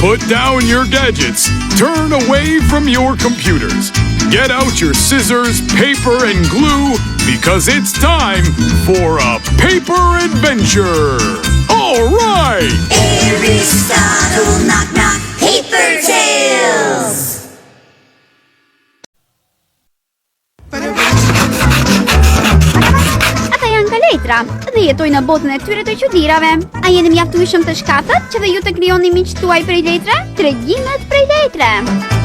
Put down your gadgets. Turn away from your computers. Get out your scissors, paper, and glue because it's time for a paper adventure. All right! Aristotle, knock knock, paper tales! Letra. Dhe jetoj në botën e tyre të çuditërave. A jeni mjaftueshëm të shkatët që dhe ju të krijoni miq tuaj prej letre? Tregimet prej letre.